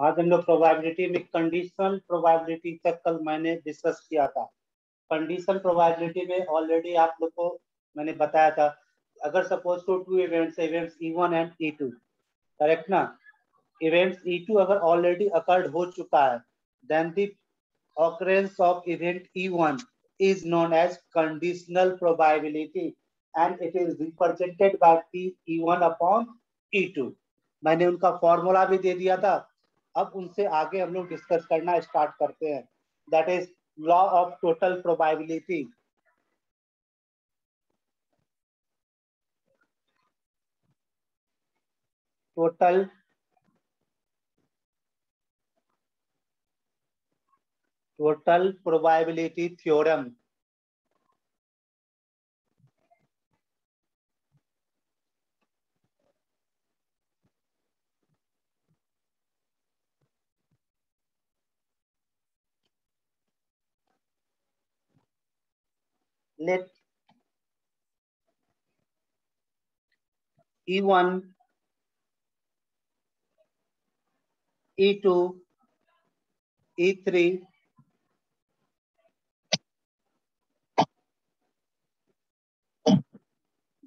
आज हम लोग प्रोबेबिलिटी में कंडीशनल प्रोबेबिलिटी तक कल मैंने डिस्कस किया था। कंडीशनल प्रोबेबिलिटी में ऑलरेडी आप लोग को मैंने बताया था, अगर suppose to two events E1 and E2, correct ना। इवेंट्स E2 अगर ऑलरेडी अकर्ड हो चुका है, then the occurrence of event E1 is known as conditional probability and it is represented by P E1 upon E2। मैंने उनका formula भी दे दिया था। अब उनसे आगे हम लोग डिस्कस करना स्टार्ट करते हैं। That is law of total probability. Total probability theorem. Let E1, E2, E3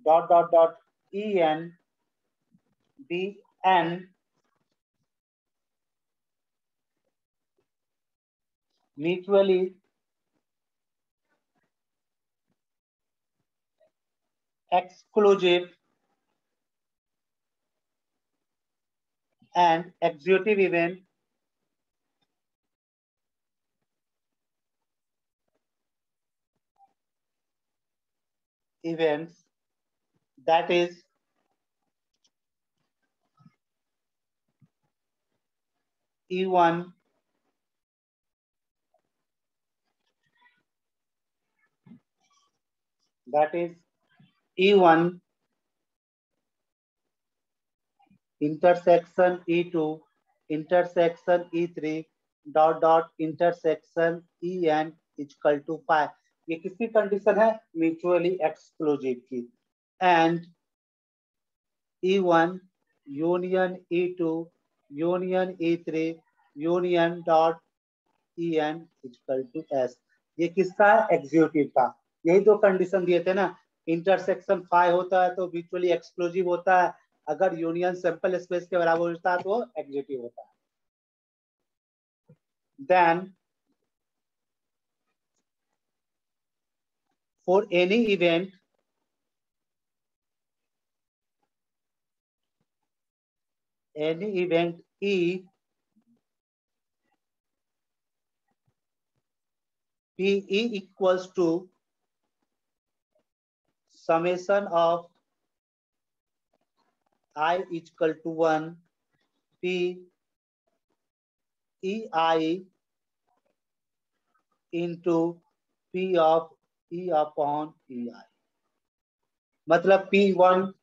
dot dot dot En, Bn mutually exclusive and executive events, that is E1, intersection E2 intersection E3 dot dot intersection En is equal to pi। ये किसकी condition है? Mutually exclusive की। And E1 union E2 union E3 union dot En is equal to S। ये किसका है? Executive का। यही दो कंडीशन दिए थे ना। इंटरसेक्शन फाई होता है तो म्यूचुअली एक्सक्लूसिव होता है, अगर यूनियन सैंपल स्पेस के बराबर होता है तो एग्जीक्यूटिव होता है। Then for any event E, PE equals to summation of I is equal to 1 P EI into P of E upon EI। मतलब P1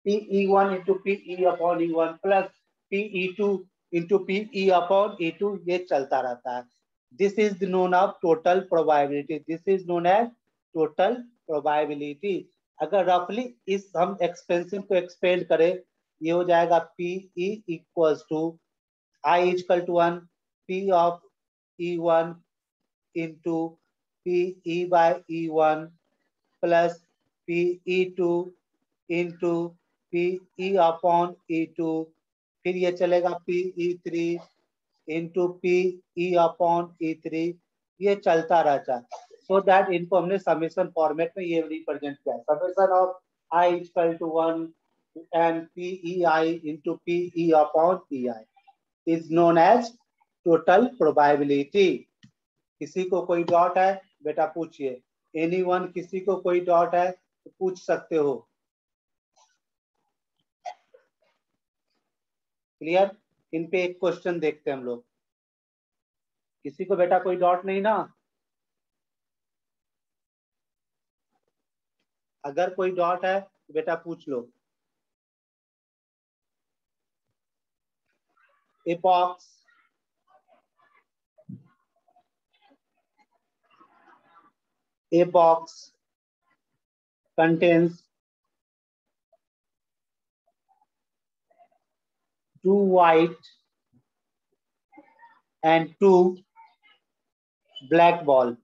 PE1 into PE upon E1 plus PE2 into PE upon E2, ये चलता रहता है। This is known of total probability. This is known as total probability. अगर रफली इस हम expensive को एक्सपेंड करें, ये हो जाएगा PE equals to I equal to 1 P of E1 into PE by E1 plus PE2 into PE upon E2, फिर ये चलेगा PE3 into PE upon E3, ये चलता रहता है। सो दैट इनको हमने समेशन फॉर्मेट में ये रिप्रेजेंट किया। Summation of I equal to 1 and PEI into PE upon EI is known as total probability। किसी को कोई डाउट है बेटा पूछिए। एनीवन, किसी को कोई डाउट है तो पूछ सकते हो। क्लियर? इन पे एक क्वेश्चन देखते हैं हम लोग। किसी को बेटा कोई डाउट नहीं ना? अगर कोई डाउट है तो बेटा पूछ लो। A box contains two white and 2 black ball.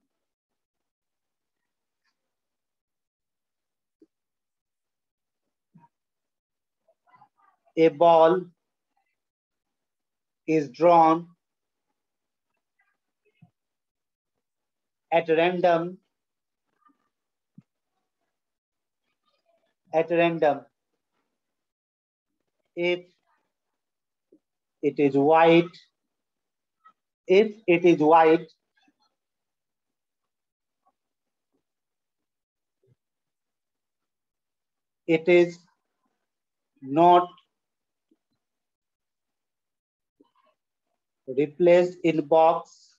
A ball is drawn at random if it is white. If it is white, it is not replaced in box.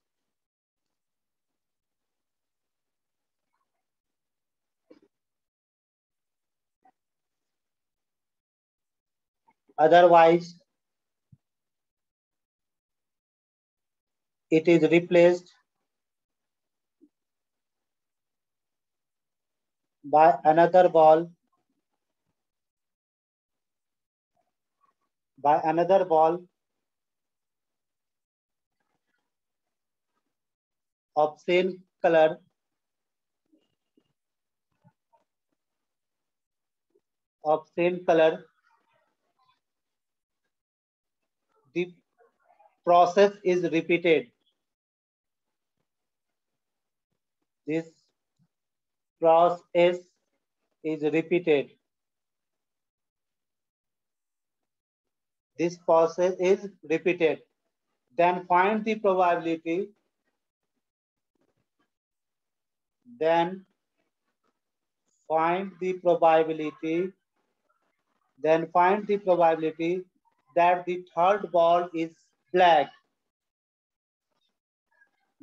Otherwise, it is replaced by another ball of same color The process is repeated. This process is repeated. This process is repeated. Then find the probability. Then find the probability that the third ball is black.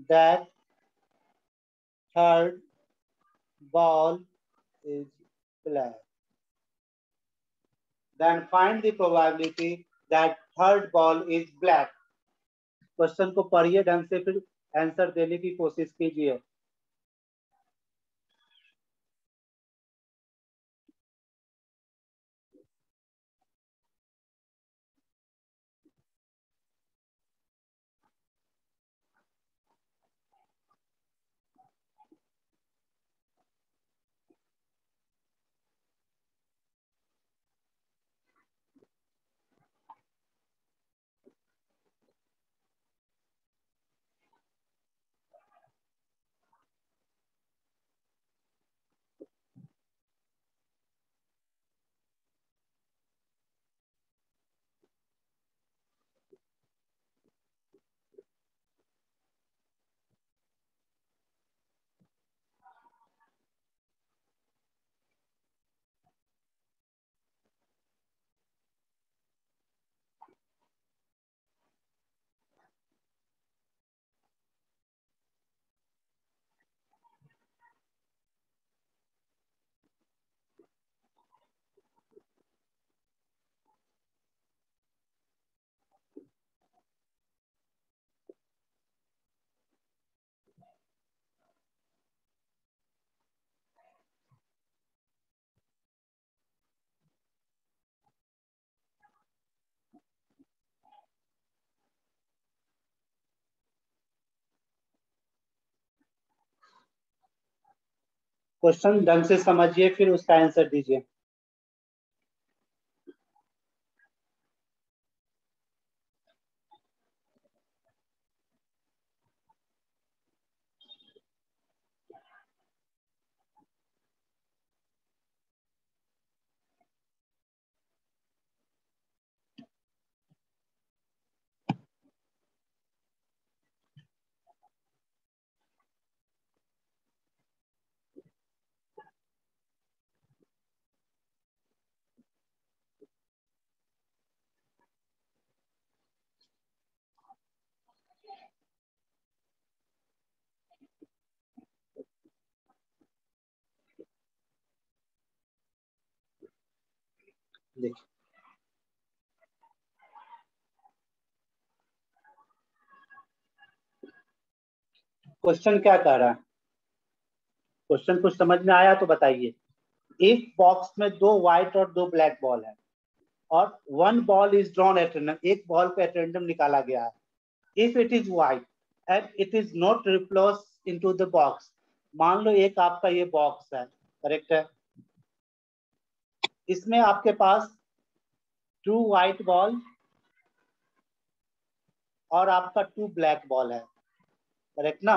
That third ball is black. Then find the probability that third ball is black. Question को पढ़िए ढंग से, फिर answer देने की कोशिश कीजिए. Question ढंग से समझिए, फिर उसका आंसर दीजिए. देखिए, क्वेश्चन क्या कह रहा है. क्वेश्चन कुछ समझ में आया तो बताइए. एक बॉक्स में 2 व्हाइट और 2 ब्लैक बॉल है और 1 ball is drawn at random. एक बॉल पे एट रैंडम निकाला गया है. If it is white and it is not replace into the box, मान लो एक आपका ये बॉक्स है, करेक्ट है, इसमें आपके पास 2 व्हाइट बॉल और आपका 2 ब्लैक बॉल है, करेक्ट ना।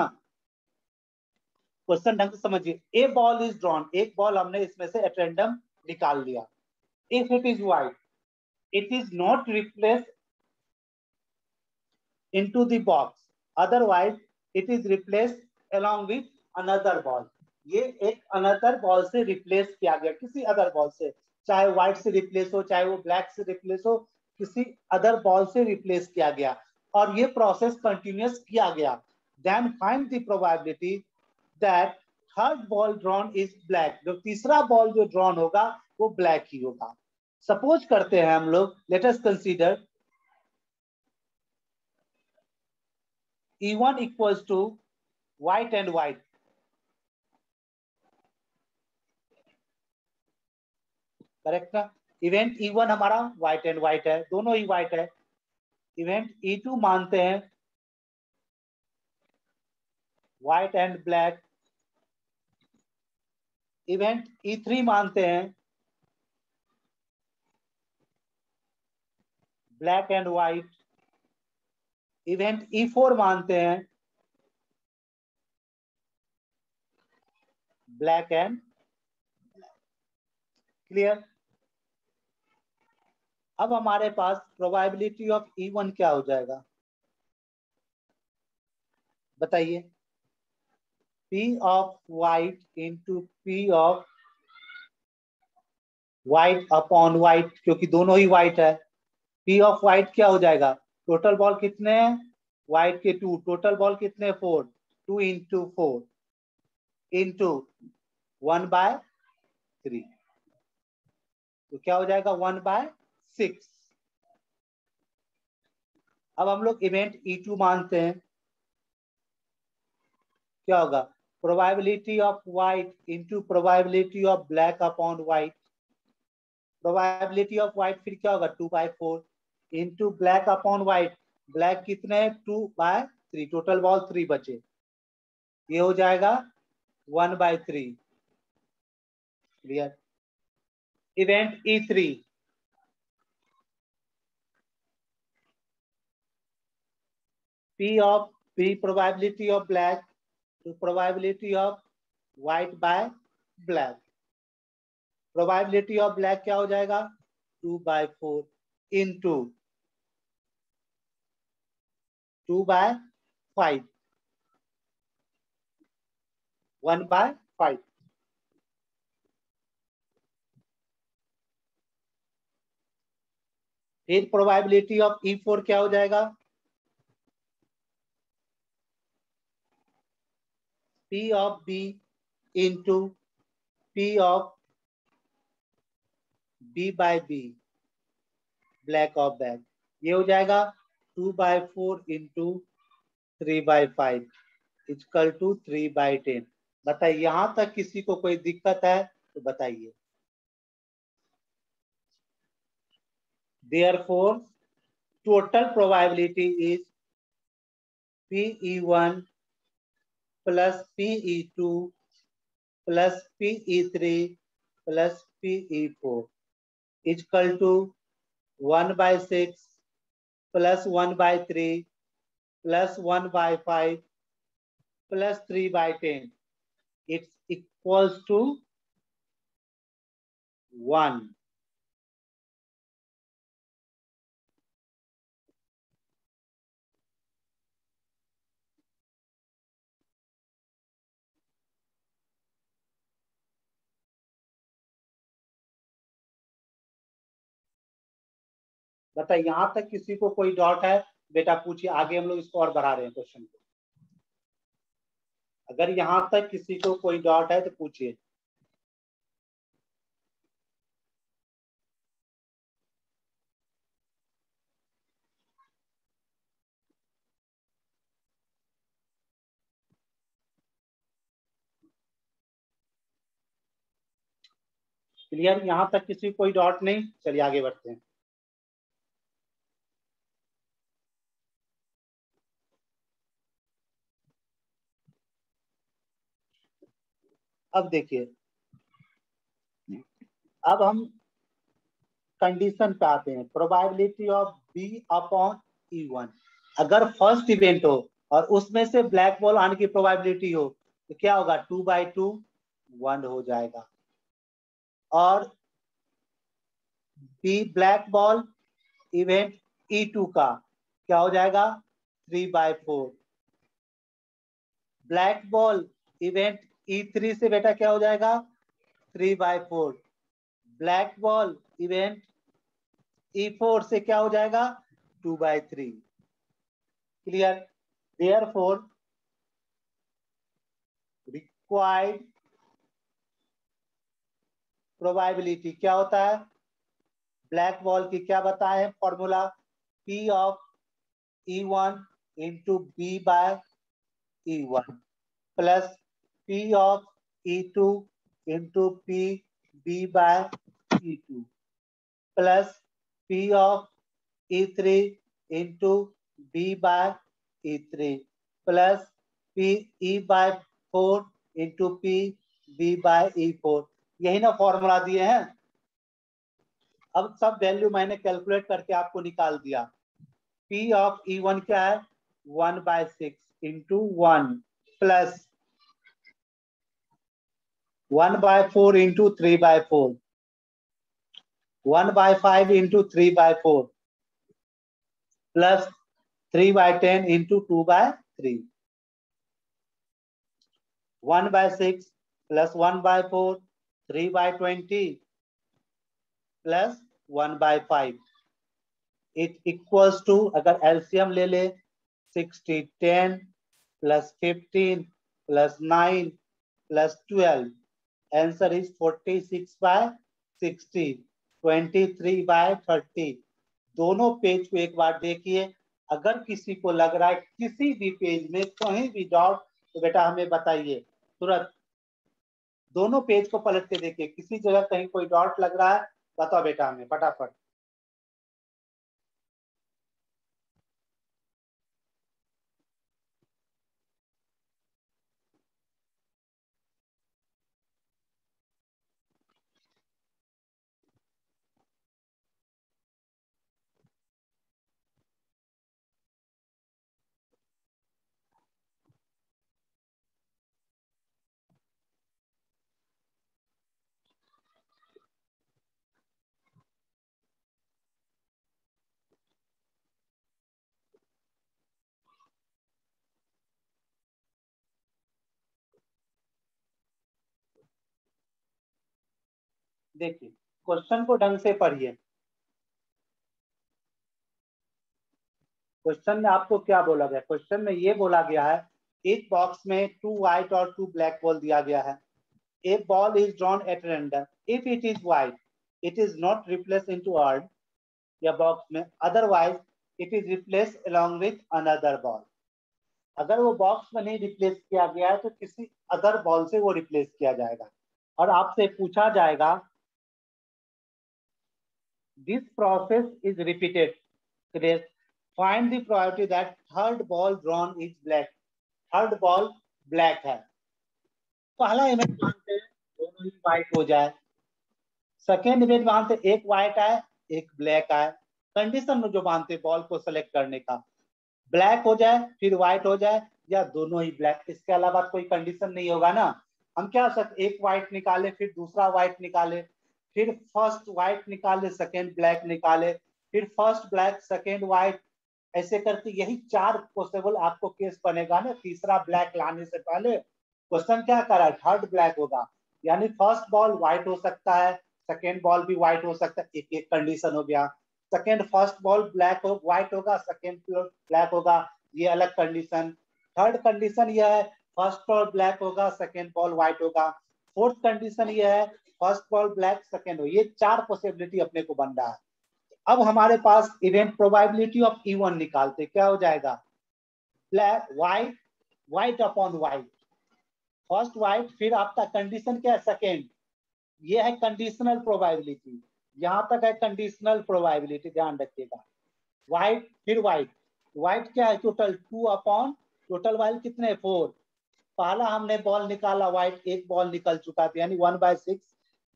क्वेश्चन ढंग से समझिए, ए बॉल इज ड्रॉन, एक बॉल हमने इसमें से एट रैंडम निकाल लिया। If it is white, it is not replace into the box, otherwise it is replaced along with another ball। ये एक अनदर बॉल से रिप्लेस किया गया, किसी अदर बॉल से, चाहे व्हाइट से रिप्लेस हो, चाहे वो ब्लैक से रिप्लेस हो, किसी अदर बॉल से रिप्लेस किया गया और ये प्रोसेस कंटिन्यूअस किया गया। Then find the probability that third ball drawn is black, जो तीसरा बॉल जो ड्रॉन होगा वो ब्लैक ही होगा। सपोज करते हैं हम लोग, let us consider E1 equals to white and white, correct ना। इवेंट E1 हमारा white and white है, दोनों ही white है। इवेंट E2 मानते हैं white and black। Event E3 मानते हैं black and white। Event E4 मानते हैं black and क्लियर। अब हमारे पास प्रोबेबिलिटी ऑफ E1 क्या हो जाएगा बताइए, P of white into P of white upon white, क्योंकि दोनों ही white है। P ऑफ white क्या हो जाएगा, टोटल बॉल कितने हैं, व्हाइट के 2, टोटल बॉल कितने 4, 2 into 4 into 1/3, तो क्या हो जाएगा 1/6। अब हम लोग इवेंट E2 मानते हैं, क्या होगा, probability of white into probability of black upon white. Probability of white फिर क्या होगा 2/4 into black upon white, black कितने 2/3, टोटल बॉल 3 बचे, ये हो जाएगा 1/3, clear. Event E3, P probability of black to probability of white by black, probability of black क्या हो जाएगा 2/4 इंटू 2/5, 1/5। फिर प्रोबेबिलिटी ऑफ E4 क्या हो जाएगा, P of B into P of B by B, black of back, ये हो जाएगा 2/4 इंटू 3/5 इक्वल टू 3/10। बताइए यहां तक किसी को कोई दिक्कत है तो बताइए। Therefore, total probability is PE1 plus PE2 plus PE3 plus PE4 is equal to 1/6 plus 1/3 plus 1/5 plus 3/10. It's equals to 1। बताइए यहां तक किसी को कोई डाउट है बेटा पूछिए, आगे हम लोग इसको और बढ़ा रहे हैं क्वेश्चन को। अगर यहां तक किसी को कोई डाउट है तो पूछिए। क्लियर, यहां तक किसी को कोई डाउट नहीं, चलिए आगे बढ़ते हैं। अब देखिए, अब हम कंडीशन पे आते हैं। Probability of B upon E1, अगर फर्स्ट इवेंट हो और उसमें से ब्लैक बॉल आने की प्रोबेबिलिटी हो तो क्या होगा, 2/2 1 हो जाएगा। और B black ball event E2 का क्या हो जाएगा, 3/4। ब्लैक बॉल इवेंट E3 से बेटा क्या हो जाएगा, 3/4। ब्लैक बॉल इवेंट E4 से क्या हो जाएगा, 2/3। क्लियर। देयरफॉर रिक्वायर्ड प्रोबेबिलिटी क्या होता है, ब्लैक बॉल की क्या बताए हैं formula, P of E1 into B by E1 plus P of E2 into P B by E2 plus P of E3 into B by E3 plus P E/4 into P B by E4। यही ना formula दिए हैं। अब सब value मैंने calculate करके आपको निकाल दिया। P ऑफ E1 क्या है, 1/6 इंटू 1 प्लस 1/4 into 3/4, 1/5 into 3/4 plus 3/10 into 2/3, 1/6 plus 1/4, 3/20 plus 1/5। It equals to, अगर एलसीएम ले ले, 60 10 plus 15 plus 9 plus 12, answer is 46/60, 23/30। दोनों पेज को एक बार देखिए। अगर किसी को लग रहा है किसी भी पेज में कहीं भी डाउट तो बेटा हमें बताइए तुरंत। दोनों पेज को पलट के देखिए, किसी जगह कहीं कोई डाउट लग रहा है बताओ बेटा हमें फटाफट। देखिए क्वेश्चन को ढंग से पढ़िए। क्वेश्चन में आपको क्या बोला गया, क्वेश्चन में ये बोला गया है एक बॉक्स में 2 व्हाइट और 2 ब्लैक बॉल दिया गया है। A ball is drawn at random. If it is white, it is not replaced into earth या बॉक्स में, otherwise it is replaced along with another ball. अगर वो बॉक्स में नहीं रिप्लेस किया गया है तो किसी अदर बॉल से वो रिप्लेस किया जाएगा। और आपसे पूछा जाएगा this process is repeated. Find the probability that third ball drawn is black. Third ball black है। पहला इमेज मानते हैं दोनों ही व्हाइट हो जाए, सेकेंड इमेज मानते एक व्हाइट आए एक ब्लैक आए। कंडीशन में जो मानते बॉल को सेलेक्ट करने का, ब्लैक हो जाए फिर व्हाइट हो जाए या दोनों ही ब्लैक, इसके अलावा कोई कंडीशन नहीं होगा ना। हम क्या सकते, एक व्हाइट निकाले फिर दूसरा व्हाइट निकाले, फिर फर्स्ट व्हाइट निकाले सेकेंड ब्लैक निकाले, फिर फर्स्ट ब्लैक सेकेंड व्हाइट, ऐसे करके यही 4 पॉसिबल आपको केस बनेगा ना। तीसरा ब्लैक लाने से पहले क्वेश्चन क्या कर रहा है, थर्ड ब्लैक होगा, यानी फर्स्ट बॉल व्हाइट हो सकता है, सेकेंड बॉल भी व्हाइट हो सकता है, एक एक कंडीशन हो गया। सेकेंड फर्स्ट बॉल ब्लैक हो व्हाइट होगा, सेकेंड ब्लैक होगा, ये अलग कंडीशन। थर्ड कंडीशन यह है फर्स्ट बॉल ब्लैक होगा सेकेंड बॉल व्हाइट होगा। फोर्थ कंडीशन यह है फर्स्ट बॉल ब्लैक सेकेंड हो। ये 4 पॉसिबिलिटी अपने को बन रहा है। अब हमारे पास इवेंट प्रोबेबिलिटी ऑफ E1 निकालते, क्या हो जाएगा, black white, white upon white, first white फिर आपका कंडीशन क्या है सेकेंड, ये है कंडीशनल प्रोबेबिलिटी। यहां तक है कंडीशनल प्रोबेबिलिटी, ध्यान रखिएगा। व्हाइट फिर व्हाइट, व्हाइट क्या है टोटल 2 अपॉन टोटल व्हाइट कितने 4, पहला हमने बॉल निकाला व्हाइट, एक बॉल निकल चुका था, यानी 1/6।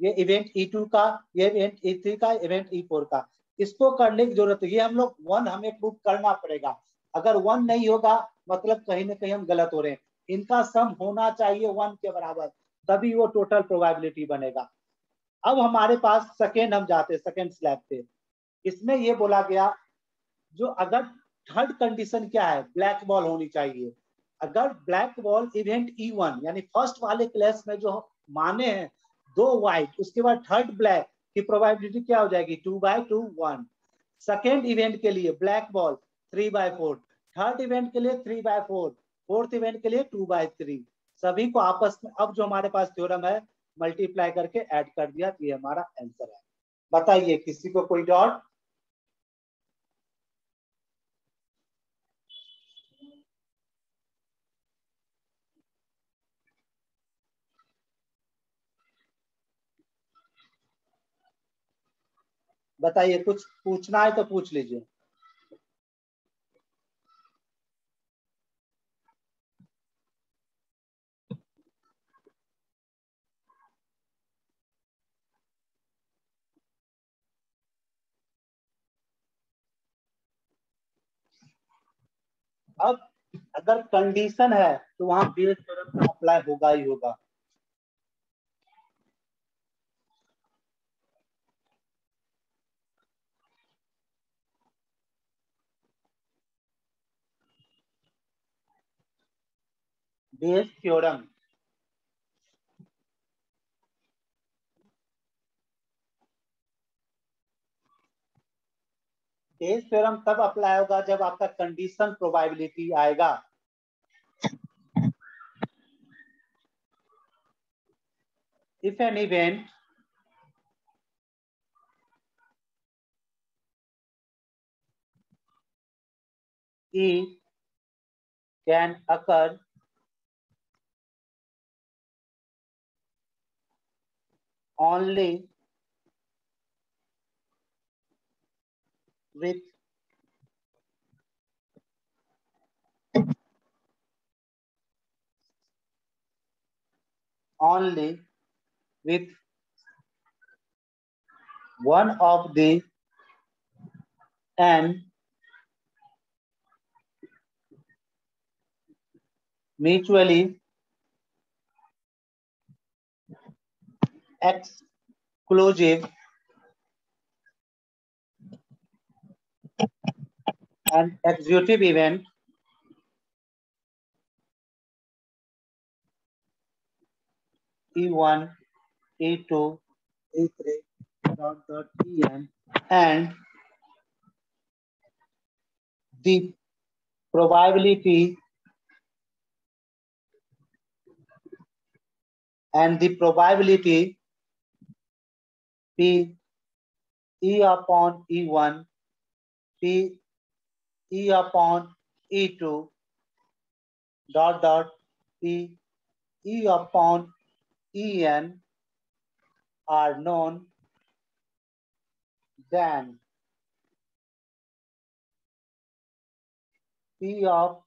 ये इवेंट E2 का, ये इवेंट E3 का, इवेंट E4 का। इसको करने की जरूरत है, ये हम लोग 1 हमें प्रूव करना पड़ेगा। अगर 1 नहीं होगा मतलब कहीं ना कहीं हम गलत हो रहे हैं। इनका सम होना चाहिए 1 के बराबर, तभी वो टोटल प्रोबेबिलिटी बनेगा। अब हमारे पास सेकेंड, हम जाते हैं सेकेंड स्लैब पे। इसमें ये बोला गया, जो अगर थर्ड कंडीशन क्या है, ब्लैक बॉल होनी चाहिए। अगर ब्लैक बॉल इवेंट E1 यानी फर्स्ट वाले क्लास में जो माने हैं 2 व्हाइट, उसके बाद थर्ड ब्लैक की प्रोबेबिलिटी क्या हो जाएगी, 2/2 1। सेकेंड इवेंट के लिए ब्लैक बॉल 3/4, थर्ड इवेंट के लिए 3/4, फोर्थ इवेंट के लिए 2/3। सभी को आपस में अब जो हमारे पास थ्योरम है मल्टीप्लाई करके ऐड कर दिया, ये हमारा आंसर है। बताइए किसी को कोई डाउट? बताइए, कुछ पूछना है तो पूछ लीजिए। अब अगर कंडीशन है तो वहां बेस थ्योरम का अप्लाई होगा ही होगा। बेस थ्योरम, बेस थ्योरम तब अप्लाई होगा जब आपका कंडीशन प्रोबेबिलिटी आएगा। If an event E can occur only with only with one of the n mutually exclusive and executive event E1, E2, E3, En, and the probability P E upon E1, P E upon E2 P E upon En are known, then P of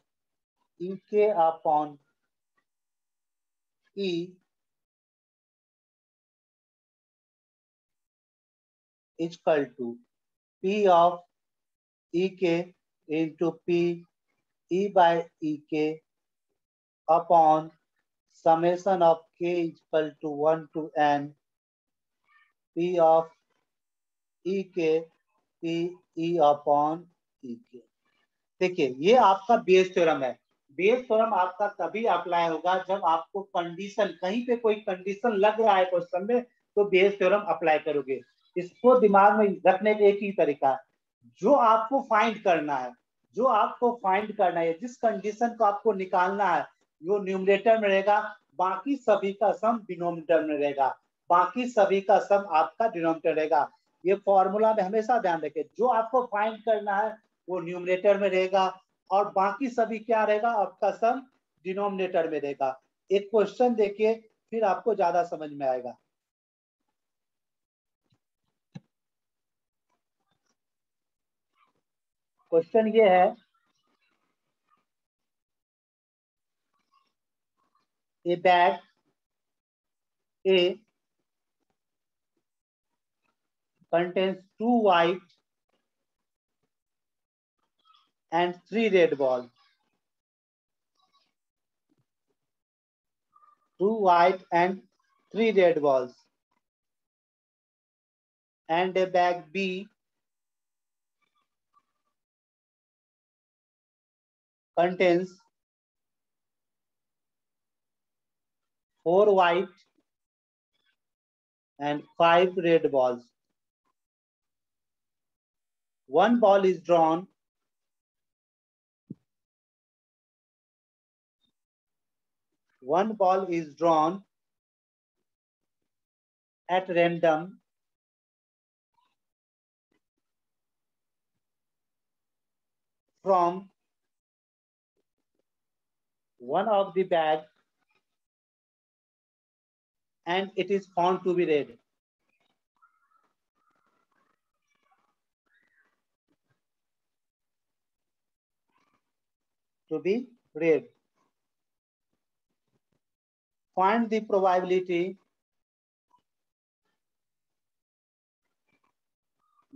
Ek upon E is equal to P of Ek into P E by Ek upon summation of k is equal to 1 to n P of Ek P E upon Ek। देखिए ये आपका Bayes theorem है। Bayes theorem आपका तभी apply होगा जब आपको condition, कहीं पे कोई कंडीशन लग रहा है क्वेश्चन में, तो बेस थ्योरम अप्लाई करोगे। इसको दिमाग में रखने का एक ही तरीका है, जो आपको फाइंड करना है, जो आपको फाइंड करना है, जिस कंडीशन को आपको निकालना है वो न्यूमरेटर में रहेगा, बाकी सभी का सम डिनोमिनेटर में रहेगा, बाकी सभी का सम आपका डिनोमिनेटर रहेगा। ये फॉर्मूला में हमेशा ध्यान रखें, जो आपको फाइंड करना है वो न्यूमरेटर में रहेगा और बाकी सभी क्या रहेगा, आपका सम डिनोमिनेटर में रहेगा। एक क्वेश्चन देखिए फिर आपको ज्यादा समझ में आएगा। क्वेश्चन ये है, A bag A contains 2 white and 3 red balls. 2 white and 3 red balls. And a bag B contains 4 white and 5 red balls. One ball is drawn at random from one of the bags and it is found to be red. Find the probability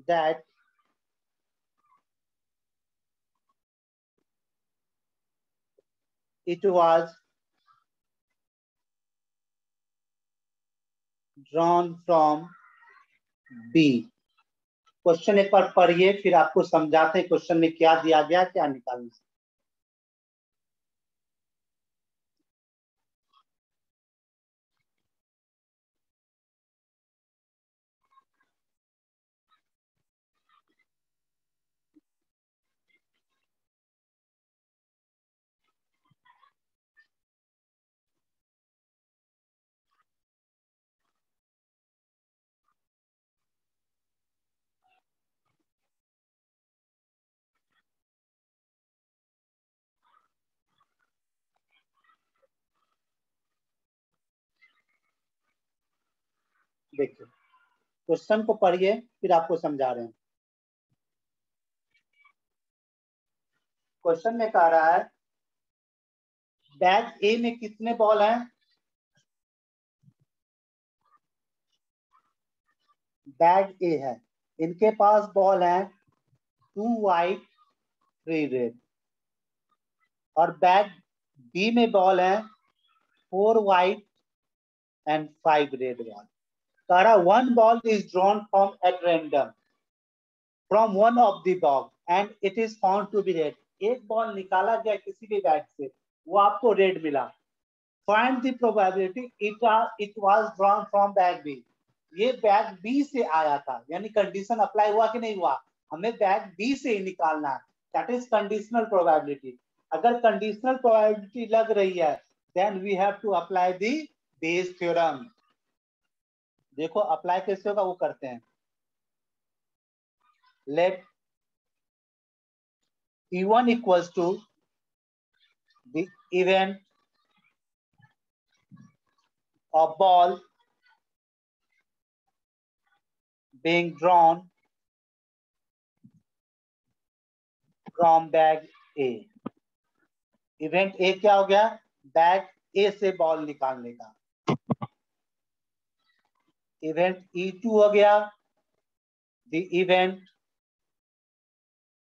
that it was drawn from B. Question एक बार पढ़िए, फिर आपको समझाते हैं question में क्या दिया गया, क्या निकालना। देखिए क्वेश्चन को पढ़िए, फिर आपको समझा रहे हैं। क्वेश्चन में कह रहा है बैग ए में कितने बॉल हैं? बैग ए है, इनके पास बॉल है 2 वाइट 3 रेड, और बैग बी में बॉल है 4 वाइट एंड 5 रेड बॉल। कह रहा one ball is drawn from at random from one of the box and it is found to be red. एक बॉल निकाला गया किसी भी बैग से, वो आपको रेड मिला। Find the probability it was drawn from bag B. ये बैग बी से आया था, यानी कंडीशन अप्लाई हुआ कि नहीं हुआ, हमें बैग बी से ही निकालना है। That is conditional probability. अगर कंडीशनल प्रोबेबिलिटी लग रही है then we have to apply the Bayes theorem. देखो अप्लाई कैसे होगा, वो करते हैं। Let E1 equals to the event of ball being drawn from bag A. Event A क्या हो गया? बैग ए से बॉल निकालने का। इवेंट E2 हो गया the event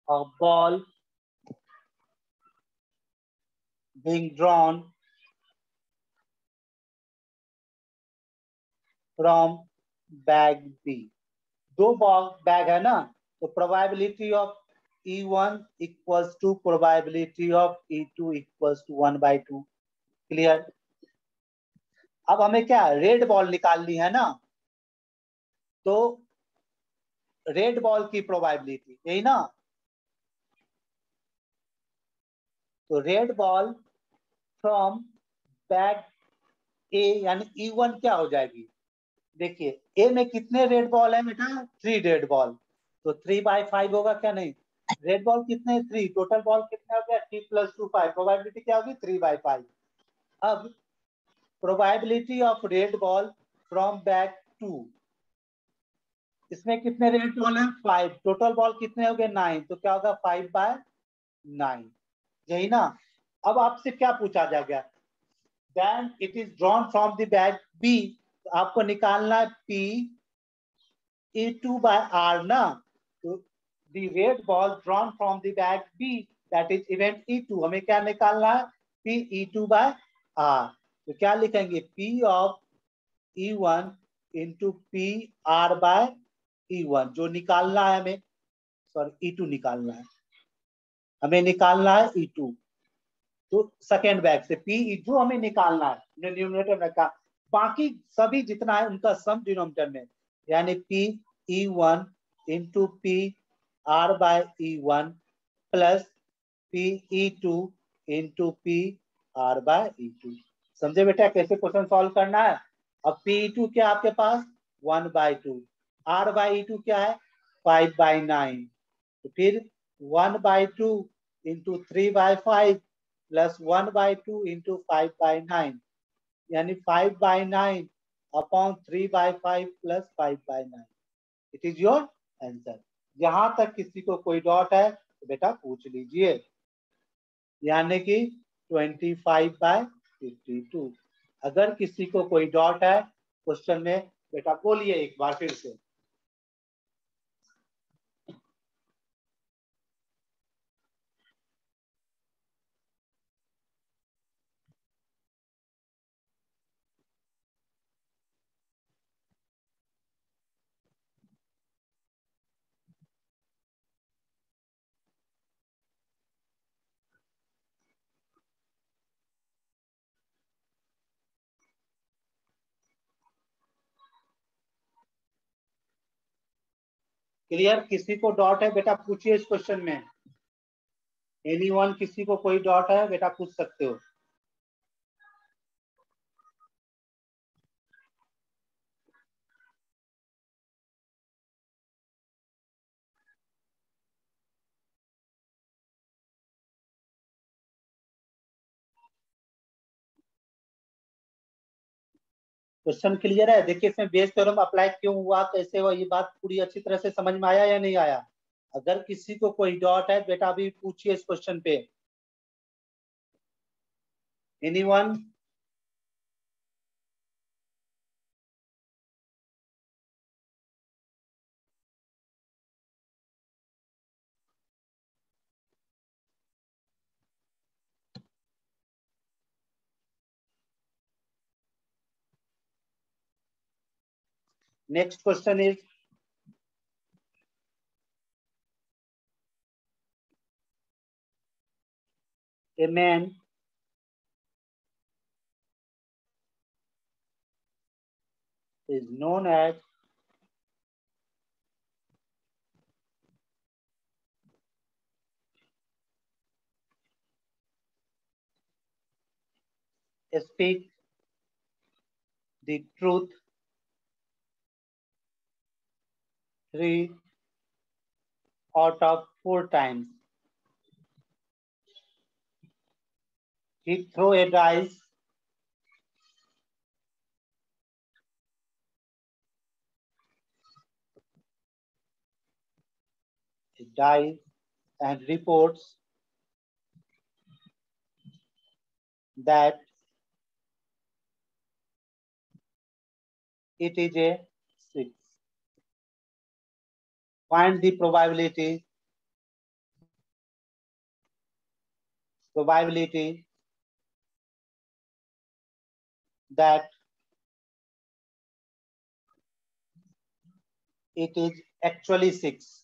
of ball being drawn from bag B. 2 bag है ना, तो probability of E1 equals to probability of E2 equals to 1/2। Clear? अब हमें क्या रेड बॉल निकालनी है ना, तो रेड बॉल की प्रोबेबिलिटी यही ना, तो रेड बॉल फ्रॉम बैग ए यानी E1 क्या हो जाएगी? देखिए ए में कितने रेड बॉल है बेटा? 3 रेड बॉल, तो 3/5 होगा क्या? नहीं, रेड बॉल कितने? 3, टोटल बॉल कितने हो गया? 3 + 2 5, प्रोबेबिलिटी क्या होगी? 3/5। अब probability of red ball from bag 2, इसमें कितने रेड बॉल है? 5, टोटल बॉल कितने हो गए? 9, तो क्या होगा? 5/9, यही ना। अब आपसे क्या पूछा जा गया? then it is drawn from the bag B. तो आपको निकालना है P E2 by R ना, तो the red ball drawn from the bag B, that is event E2, हमें क्या निकालना है P E2 by R. तो क्या लिखेंगे P of E1 into P R by E1, जो निकालना है हमें, सॉरी E2 निकालना है, हमें निकालना है E2, तो सेकेंड बैग से P जो हमें निकालना है न्यूमरेटर में का, बाकी सभी जितना है उनका सम डिनोमिनेटर में, यानी P E1 into P R by E1 plus P E2 into P R by E2. समझे बेटा कैसे क्वेश्चन सॉल्व करना है? अब P E2 क्या आपके पास 1/2, R by E2 क्या है 5/9, तो फिर 1/2 into 3/5 प्लस 1/2 into 5/9, यानी 5/9 upon 3/5 plus 5/9. It is your answer. यहां तक किसी को कोई डाउट है तो बेटा पूछ लीजिए, यानी कि 25/52. अगर किसी को कोई डाउट है क्वेश्चन में बेटा बोलिए एक बार फिर से. क्लियर? किसी को डाउट है बेटा पूछिए इस क्वेश्चन में. एनीवन, किसी को कोई डाउट है बेटा पूछ सकते हो. क्वेश्चन क्लियर है? देखिए इसमें बेस थ्योरम अप्लाई क्यों हुआ, कैसे हुआ, ये बात पूरी अच्छी तरह से समझ में आया या नहीं आया? अगर किसी को कोई डाउट है बेटा अभी पूछिए इस क्वेश्चन पे. Anyone? Next question is, a man is known as speak the truth 3 out of 4 times. He throw a dice and reports that it is a 6. Find the probability that it is actually 6.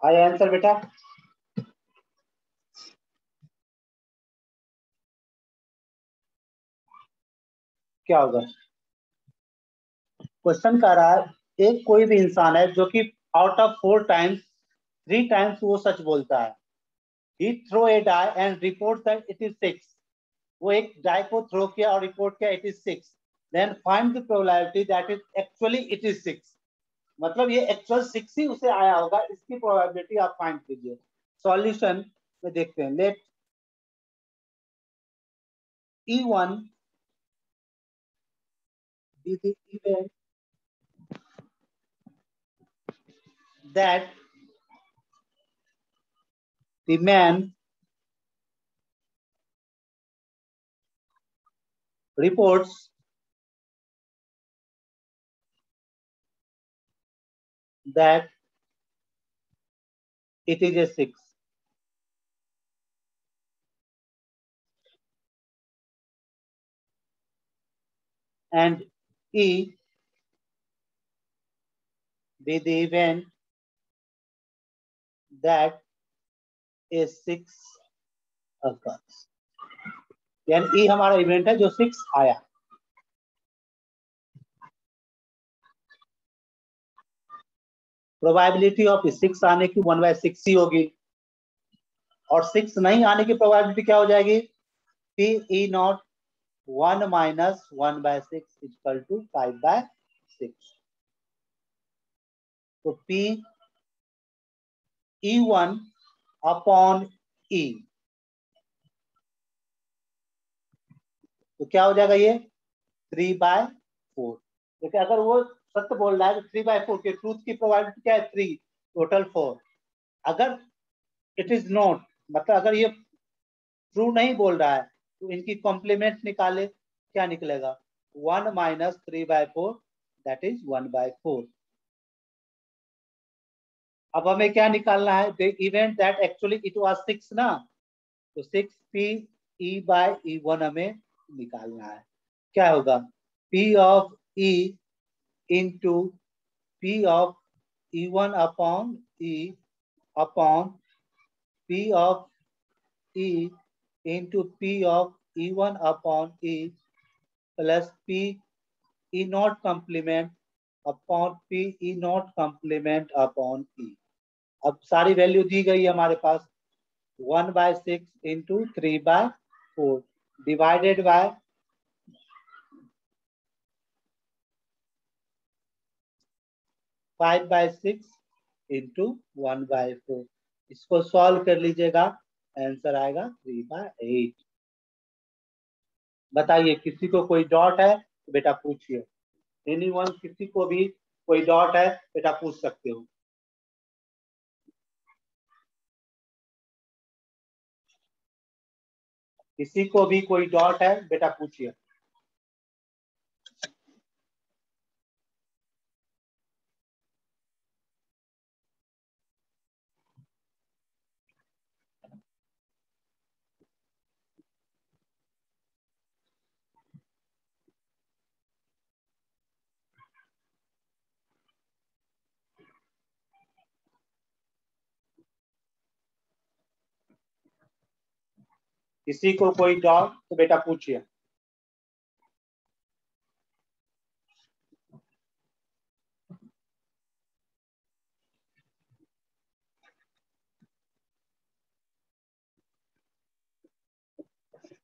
आया answer बेटा? क्या होगा? Question कर रहा है एक कोई भी इंसान है जो कि आउट ऑफ 4 टाइम्स 3 टाइम्स वो सच बोलता है। He throw a die and report that it is 6। वो एक डाई को थ्रो किया और रिपोर्ट किया it is 6। Then find the probability that is actually it is 6। मतलब ये एक्चुअल 6 ही उसे आया होगा, इसकी प्रोबेबिलिटी आप फाइंड कीजिए। सॉल्यूशन में देखते हैं। Let E1 be the event that the man reports that it is a 6, and E be the event that a 6 occurs। यानी E हमारा इवेंट है जो 6 आया। प्रोबेबिलिटी ऑफ 6 आने की 1/6 ही होगी, और 6 नहीं आने की प्रोबेबिलिटी क्या हो जाएगी? P E not 1 minus 1/6 equal to 5/6। तो पी E1 अपॉन E, तो क्या हो जाएगा ये? 3/4। देखिए अगर वो सत्य बोल रहा है तो 3/4 के ट्रूथ की प्रोबेबिलिटी क्या है? 3, टोटल 4। अगर इट इज नॉट, मतलब अगर ये ट्रू नहीं बोल रहा है तो इनकी कॉम्प्लीमेंट निकाले, क्या निकलेगा? 1 माइनस 3/4 दैट इज 1/4। अब हमें क्या निकालना है? The event that actually it was 6 ना, तो 6 पी ई बाय E1 हमें निकालना है। क्या होगा? P of E into P of E1 upon E upon P of E into P of E1 upon E plus P E not complement upon P E not complement upon E। अब सारी value दी गई है हमारे पास। 1/6 into 3/4 divided by 5/6 into 1/4। इसको solve कर लीजिएगा, आंसर आएगा 3/8। बताइए किसी को कोई डॉट है तो बेटा पूछिए। एनीवन, किसी को भी कोई डॉट है बेटा पूछ सकते हो। किसी को भी कोई डॉट है बेटा पूछिए। किसी को कोई डाउट तो बेटा पूछिए।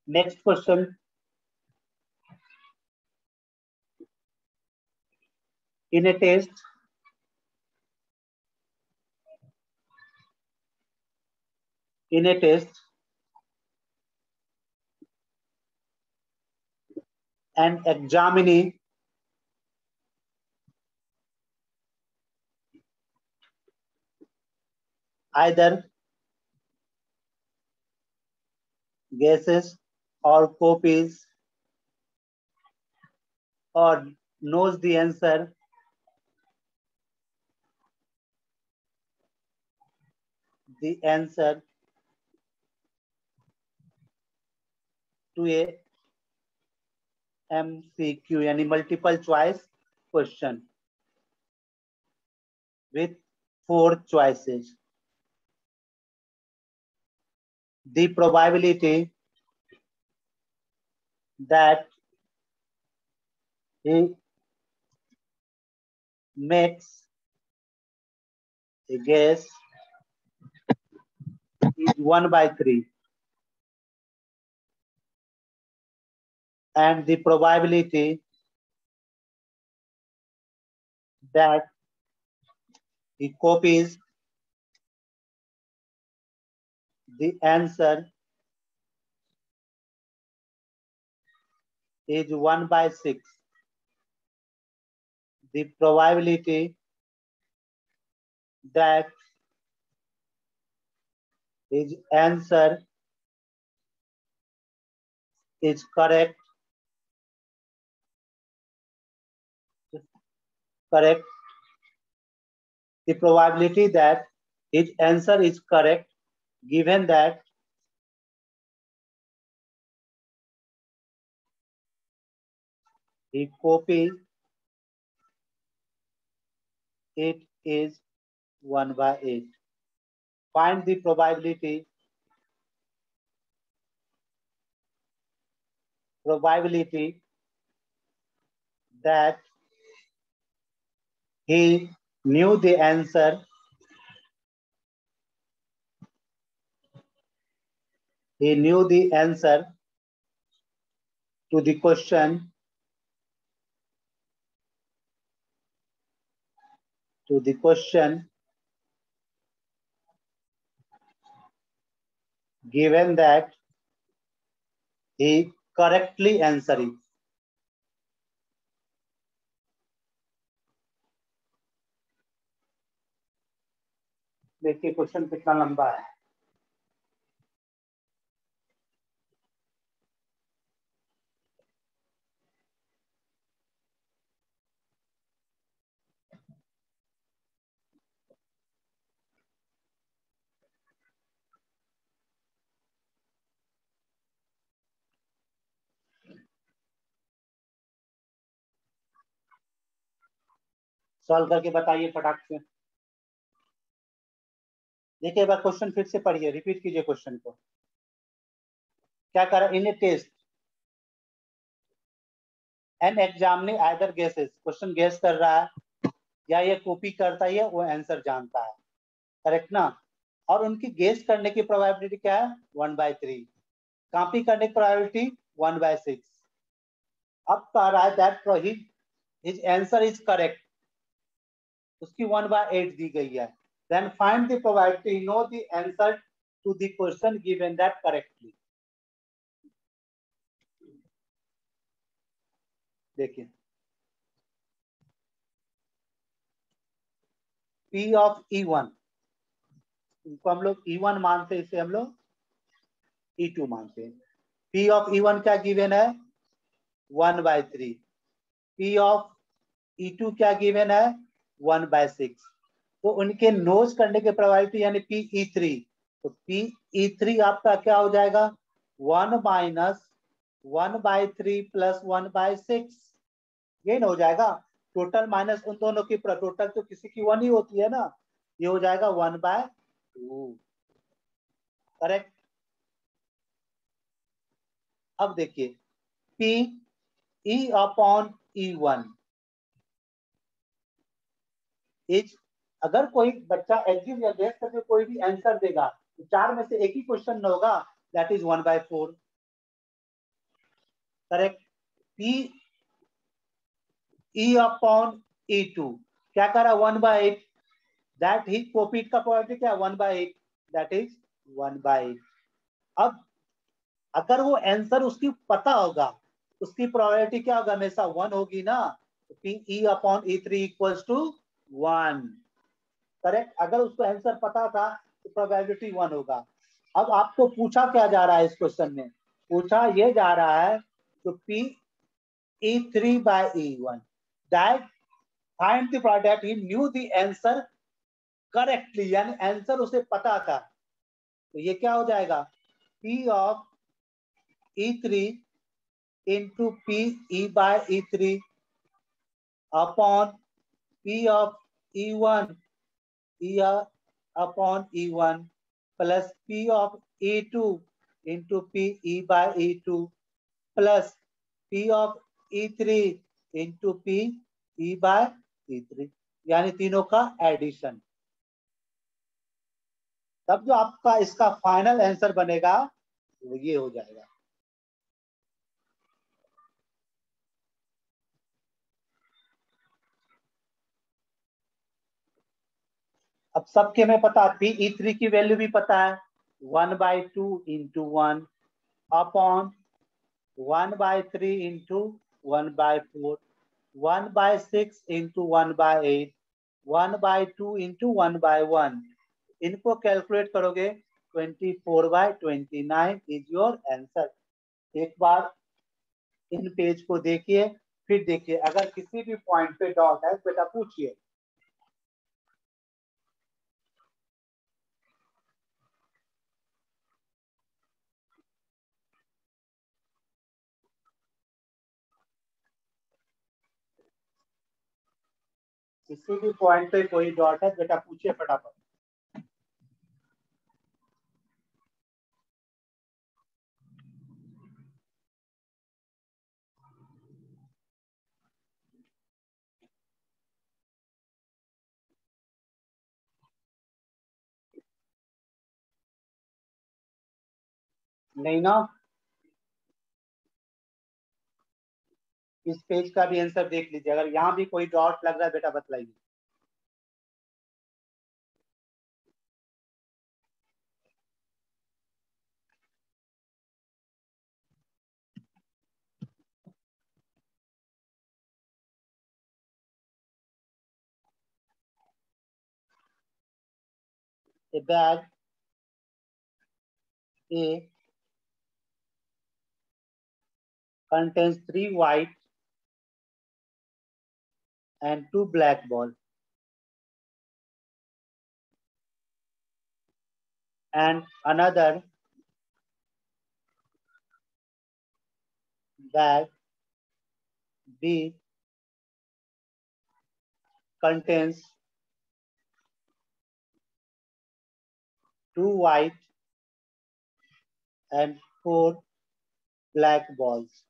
Next question. In a test an examinee either guesses or copies or knows the answer to a MCQ यानी multiple choice question with 4 choices। the probability that he makes a guess is 1/3, and the probability that he copies the answer is 1/6. The probability that his answer is correct the probability that his answer is correct given that he copies it is 1/8. Find the probability that he knew the answer to the question given that he correctly answered it. देखिए question कितना लंबा है। Solve करके बताइए फटाक से। देखिए एक बार क्वेश्चन फिर से पढ़िए, रिपीट कीजिए क्वेश्चन को। क्या कर रहा है? In a test an examining either guesses, question guess कर रहा है या ये कॉपी करता है, वो आंसर जानता है, करेक्ट ना। और उनकी गेस करने की प्रोबेबिलिटी क्या है? 1/3। कॉपी करने की प्रोबेबिलिटी 1/6। अब कह रहा है that his answer is correct, उसकी 1/8 दी गई है। Then find the probability know the answer to the question given that correctly. देखिए P ऑफ E1, इसको हम लोग E1 मानते हैं, इसे हम लोग E2 मानते हैं। P ऑफ E1 क्या गिवन है? 1/3। P ऑफ E2 क्या गिवन है? 1/6। तो उनके नोज करने की प्रोबेबिलिटी यानी PE3, तो PE3 आपका क्या हो जाएगा? 1 - 1/3 + 1/6, ये ना हो जाएगा। टोटल माइनस उन दोनों की टोटल तो किसी की 1 ही होती है ना, ये हो जाएगा 1/2, करेक्ट। अब देखिए PE अपॉन E1 इज, अगर कोई बच्चा एग्जिट या गेस करके कोई भी आंसर देगा तो 4 में से एक ही क्वेश्चन होगा, that is 1/4, correct. PE upon E2 क्या कर रहा है? 1/8, दैट ही कॉपीड का प्रोबेबिलिटी क्या है? 1/8, दैट इज 1/8। अब अगर वो आंसर उसकी पता होगा, उसकी प्रोबेबिलिटी क्या होगा? हमेशा 1 होगी ना। PE upon E3 equals to 1, correct. अगर उसको आंसर पता था तो प्रोबेबिलिटी 1 होगा। अब आपको पूछा क्या जा रहा है इस क्वेश्चन में? पूछा ये जा रहा है तो PE3/E1 that find the product he new the answer correctly, यानी आंसर उसे पता था। तो ये क्या हो जाएगा? P of E3 into PE/E3 upon P of E1 E upon E1 plus P of E2 into P E by E2 plus P of E3 into P E by E3, यानी तीनों का एडिशन। तब जो आपका इसका final answer बनेगा वो ये हो जाएगा। अब सबके में पता है, Pe3 की वैल्यू भी पता है, 1/2 into 1 upon 1/3 into 1/4, 1/6 into 1/8, 1/2 into 1/1। इनको कैलकुलेट करोगे 24/29 इज योर आंसर। एक बार इन पेज को देखिए, फिर देखिए अगर किसी भी पॉइंट पे डॉट है बेटा पूछिए। किसी भी पॉइंट पे कोई डॉट है बेटा पूछिए फटाफट। नहीं ना, इस पेज का भी आंसर देख लीजिए, अगर यहाँ भी कोई डॉट लग रहा है बेटा बतलाइए। A bag A contains 3 white and 2 black balls, and another bag B contains 2 white and 4 black balls.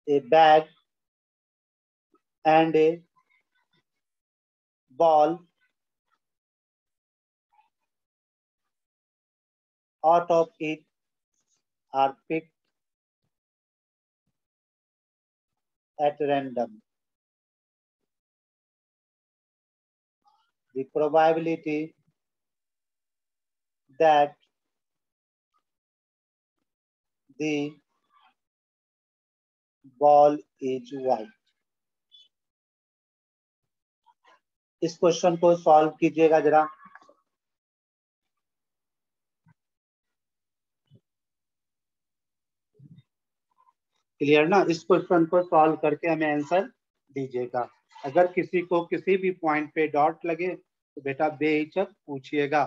A bag and a ball out of it are picked at random. The probability that the ball is white. इस question को solve कीजिएगा जरा। Clear ना, इस question को solve करके हमें answer दीजिएगा। अगर किसी को किसी भी पॉइंट पे डॉट लगे तो बेटा बेहिचक पूछिएगा।